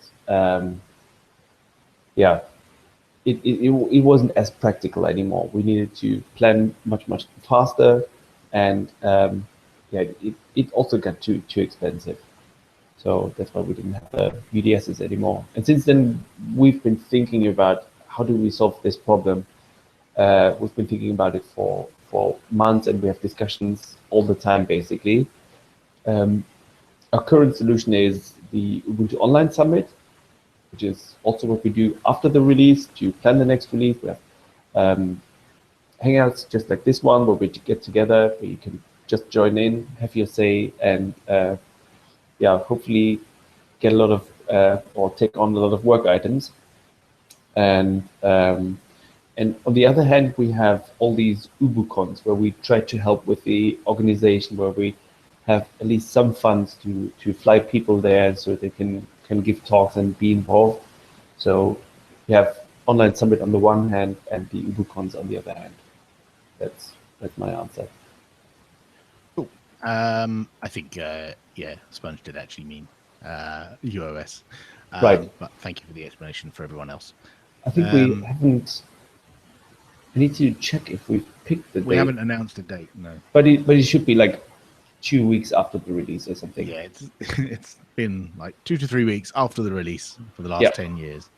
it wasn't as practical anymore. We needed to plan much faster, and it also got too expensive. So that's why we didn't have the UDSs anymore. And since then, we've been thinking about how do we solve this problem. We've been thinking about it for months, and we have discussions all the time, basically. Our current solution is the Ubuntu Online Summit, which is also what we do after the release to plan the next release. We have hangouts just like this one, where we get together, where you can just join in, have your say, and hopefully get a lot of or take on a lot of work items. And on the other hand, we have all these UbuCons, where we try to help with the organization, where we have at least some funds to fly people there so they can give talks and be involved. So we have Online Summit on the one hand and the UbuCons on the other hand. That's my answer. Cool. I think Sponge did actually mean UOS. Right. But thank you for the explanation for everyone else. I think we haven't. I need to check if we've picked the date. We haven't announced a date, no. But it should be like 2 weeks after the release or something. Yeah, it's been like 2 to 3 weeks after the release for the last 10 years.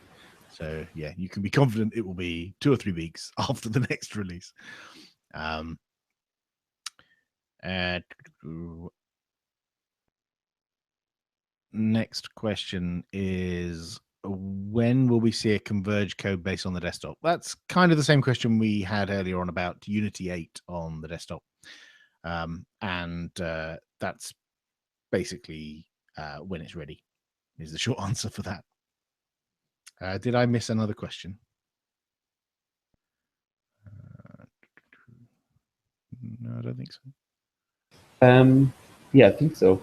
So yeah, you can be confident it will be 2 or 3 weeks after the next release. Next question is, when will we see a converged code base on the desktop? That's kind of the same question we had earlier on about Unity 8 on the desktop. And that's basically when it's ready, is the short answer for that. Did I miss another question? No, I don't think so. Yeah, I think so.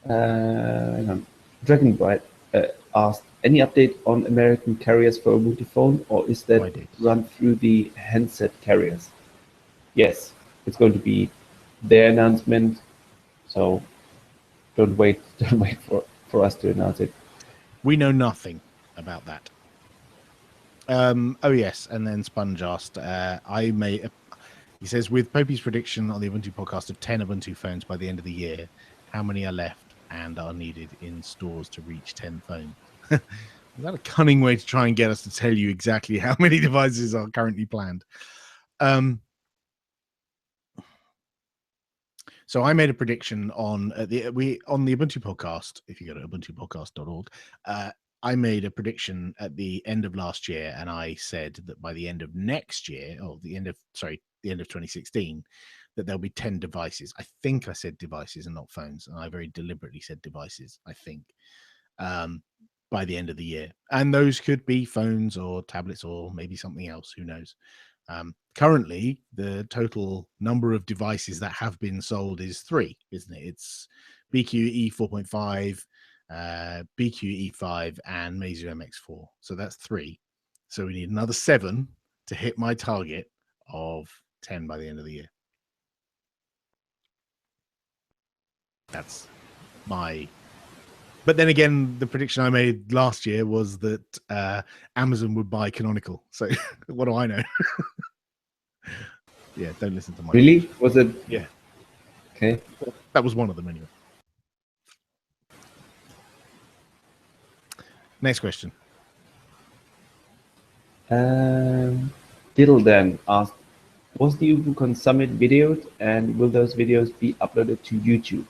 Hang on. Dragon Bright asked, any update on American carriers for Ubuntu phone, or is that I did. run through the handset carriers? Yes, it's going to be their announcement, so don't wait, don't wait for us to announce it. We know nothing about that. Oh yes, and then Sponge asked, he says, with Popey's prediction on the Ubuntu podcast of 10 Ubuntu phones by the end of the year, how many are left and are needed in stores to reach 10 phones? Is that a cunning way to try and get us to tell you exactly how many devices are currently planned? So I made a prediction on the Ubuntu podcast. If you go to ubuntupodcast.org, I made a prediction at the end of last year, and I said that by the end of next year, or the end of 2016, that there'll be 10 devices. I think I said devices and not phones, and I very deliberately said devices, I think, by the end of the year. And those could be phones or tablets or maybe something else, who knows. Currently, the total number of devices that have been sold is 3, isn't it? It's BQE 4.5, BQE 5, and Meizu MX4. So that's 3. So we need another 7 to hit my target of 10 by the end of the year. That's my... But then again, the prediction I made last year was that Amazon would buy Canonical. So what do I know? Yeah, don't listen to my... Really? Was it? Yeah. Okay. That was one of them anyway. Next question. Diddle then asked, was the UbuCon Summit videoed, and will those videos be uploaded to YouTube?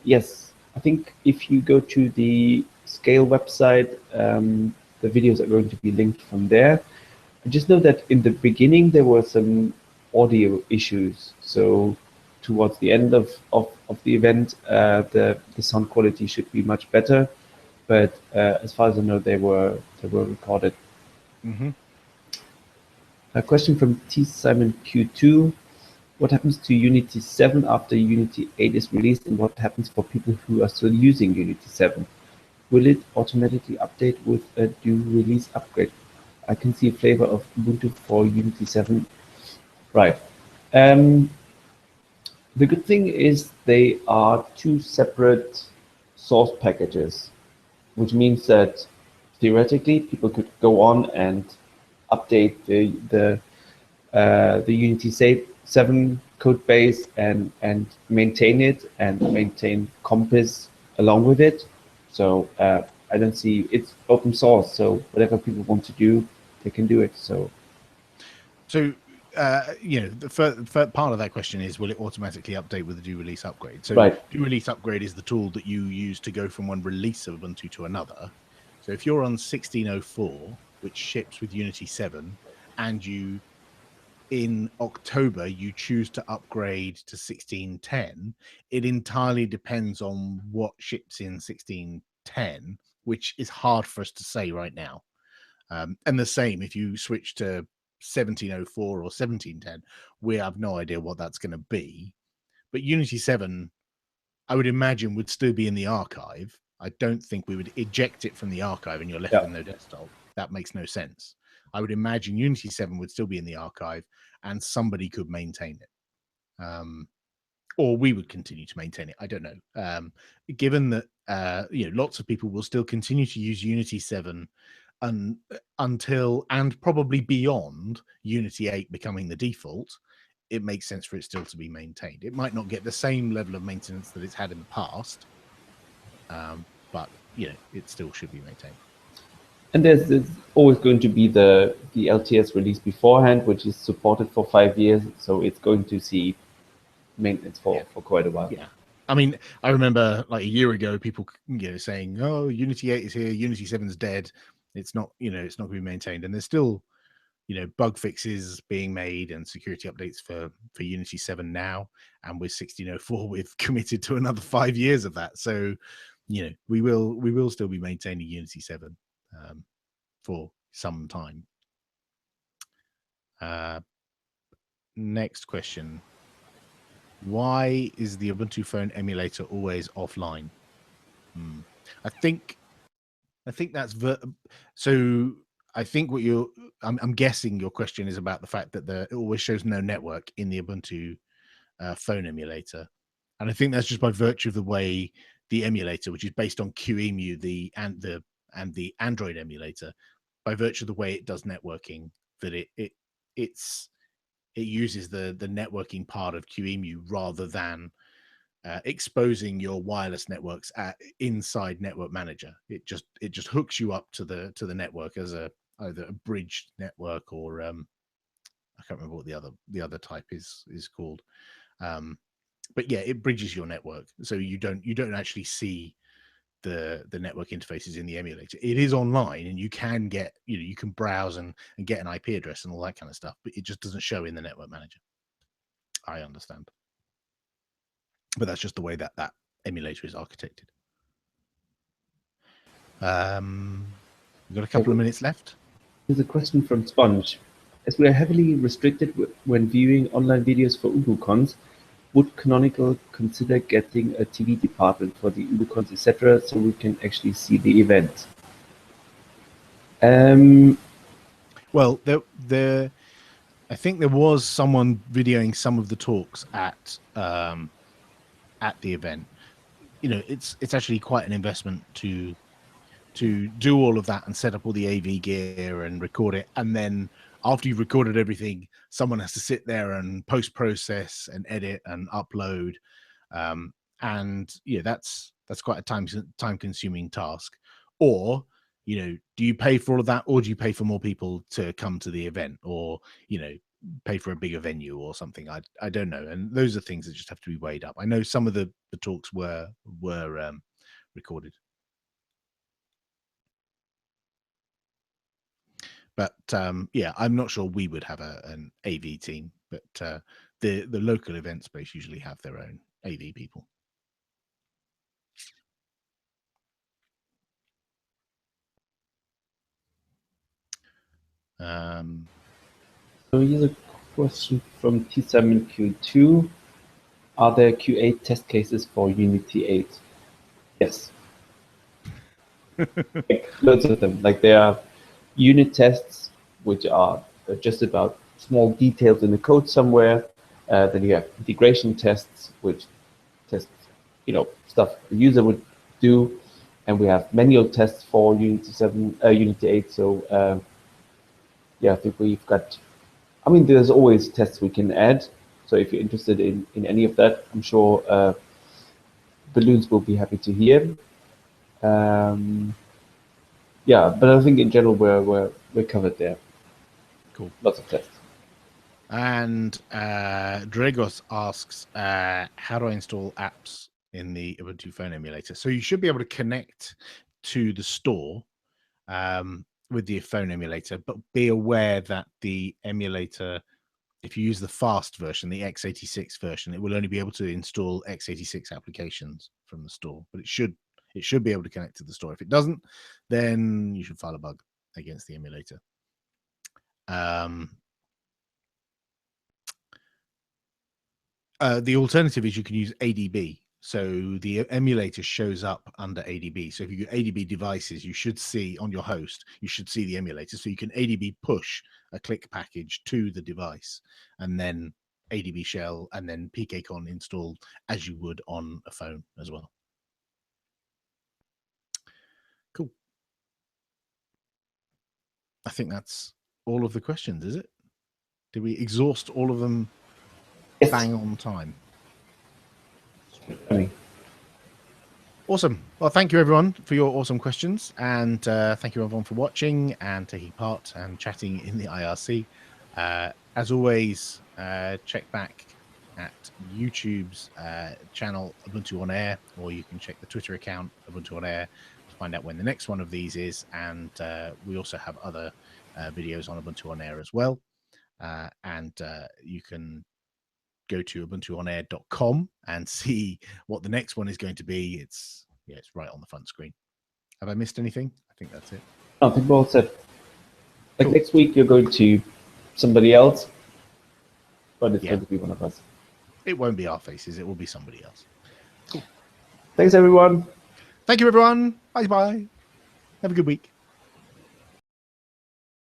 Yes, I think if you go to the Scale website, the videos are going to be linked from there. I just know that in the beginning there were some audio issues, so towards the end of the event, the sound quality should be much better. But as far as I know, they were recorded. Mm-hmm. A question from T Simon Q2. What happens to Unity 7 after Unity 8 is released, and what happens for people who are still using Unity 7? Will it automatically update with a due release upgrade? I can see a flavor of Ubuntu for Unity 7. Right. The good thing is they are 2 separate source packages, which means that theoretically people could go on and update the Unity 7 code base and maintain it and maintain Compass along with it. So I don't see, it's open source, so whatever people want to do, they can do it. So the first part of that question is, will it automatically update with the due release upgrade? So right. Due release upgrade is the tool that you use to go from one release of Ubuntu to another. So if you're on 16.04, which ships with Unity 7, and you in October you choose to upgrade to 16.10, it entirely depends on what ships in 16.10, which is hard for us to say right now. And the same if you switch to 17.04 or 17.10, we have no idea what that's going to be. But Unity 7, I would imagine, would still be in the archive. I don't think we would eject it from the archive and you're left with no desktop. That makes no sense. I would imagine Unity 7 would still be in the archive and somebody could maintain it. Or we would continue to maintain it. I don't know. Given that lots of people will still continue to use Unity 7 until and probably beyond Unity 8 becoming the default, it makes sense for it still to be maintained. It might not get the same level of maintenance that it's had in the past, but it still should be maintained. And there's always going to be the LTS release beforehand, which is supported for 5 years, so it's going to see maintenance for quite a while. Yeah. I mean, I remember like a year ago, people saying, "Oh, Unity 8 is here, Unity 7 is dead. It's not, it's not going to be maintained." And there's still, bug fixes being made and security updates for Unity 7 now. And with 16.04, we've committed to another 5 years of that. So, we will still be maintaining Unity 7 for some time. Next question. Why is the Ubuntu phone emulator always offline? I think that's so. I think what I'm guessing your question is about the fact that it always shows no network in the Ubuntu phone emulator, and I think that's just by virtue of the way the emulator, which is based on QEMU, and the Android emulator, by virtue of the way it does networking, that it uses the networking part of QEMU rather than exposing your wireless networks inside Network Manager. It just hooks you up to the network as either a bridged network or I can't remember what the other type is called. But yeah, it bridges your network, so you don't actually see the network interfaces in the emulator. It is online, and you can get you can browse and get an IP address and all that kind of stuff, but it just doesn't show in the Network Manager. I understand, but that's just the way that emulator is architected. We've got a couple of minutes left. Here's a question from Sponge. As we are heavily restricted when viewing online videos for UbuCons, would Canonical consider getting a TV department for the UbuCons, etc., so we can actually see the event? Well, I think there was someone videoing some of the talks at the event. It's actually quite an investment to do all of that and set up all the AV gear and record it, and then after you've recorded everything, someone has to sit there and post-process and edit and upload, and that's quite a time-consuming task. Or do you pay for all of that, or do you pay for more people to come to the event, or pay for a bigger venue or something? I don't know, and those are things that just have to be weighed up. I know some of the talks were recorded. But yeah, I'm not sure we would have an AV team, but the local event space usually have their own AV people. So here's a question from T7Q2. Are there Q8 test cases for Unity 8? Yes. Loads of them. There are unit tests, which are just about small details in the code somewhere. Then you have integration tests, which test stuff the user would do, and we have manual tests for Unity 8. So yeah, I think we've got. I mean, there's always tests we can add. So if you're interested in any of that, I'm sure Balloons will be happy to hear. Yeah, but I think in general we're covered there. Cool. Lots of tests. And Dragos asks, how do I install apps in the Ubuntu phone emulator? So you should be able to connect to the store with the phone emulator, but be aware that the emulator, if you use the fast version, the x86 version, it will only be able to install x86 applications from the store, but it should be able to connect to the store. If it doesn't, then you should file a bug against the emulator. The alternative is you can use ADB. So the emulator shows up under ADB. So if you get ADB devices, you should see on your host, you should see the emulator. So you can ADB push a click package to the device, and then ADB shell, and then pkcon install as you would on a phone as well. Cool. I think that's all of the questions, is it? Did we exhaust all of them? Yes. Bang on time? Awesome. Well, thank you everyone for your awesome questions, and thank you everyone for watching and taking part and chatting in the IRC. As always, check back at YouTube's channel Ubuntu on Air, or you can check the Twitter account Ubuntu on Air to find out when the next one of these is. And we also have other videos on Ubuntu on Air as well, and you can go to ubuntuonair.com and see what the next one is going to be. It's right on the front screen. Have I missed anything? I think that's it. I think well said. Cool. Next week you're going to somebody else, but it's going to be one of us. It won't be our faces. It will be somebody else. Cool. Thanks, everyone. Thank you, everyone. Bye bye. Have a good week.